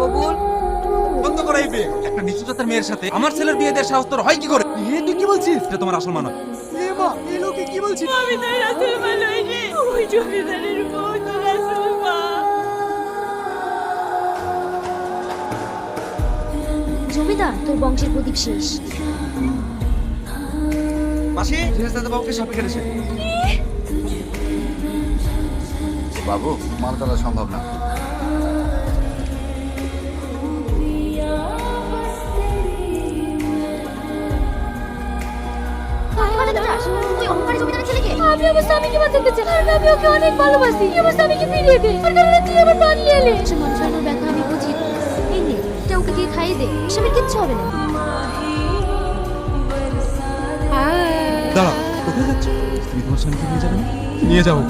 কবুল। বন্ধ করো এই বিয়ে। একটা নিচু জাতের মেয়ের সাথে আমার ছেলের বিয়ে দেওয়ার সাহস তোর হয় কি করে? তুই কি বলছিস? এটা তোমার আসল মানব। এ মা, এই লোকে কি বলছিস? আমি তো রাসূল ভালোবাসি। ওই জমিদারের বউ তো রাসূল মা। জমিদার, তোর বংশের প্রদীপ শেষ। মাসি ফেরেশতাদের বাবুকে সাপে কেটেছে। বাবু মাল তোলা সম্ভব না। ওই অহংকারী জমিদারের ছেলেকে আমি আমার স্বামীকে বাঁচাতে চাই আর আমি ওকে অনেক ভালোবাসি। আমার স্বামীকে ফিরিয়ে দে। আর কারণে তুই আমার প্রাণ নিয়ে এলে। সে মানুষের ব্যথা আমি বুঝি। এই নে, এটা ওকে দিয়ে খাইয়ে দে, এসবের কিচ্ছু হবে না। দাঁড়া, কোথায় যাচ্ছ? তুমি তোমার স্বামীকে নিয়ে যাবে না? নিয়ে যাবো।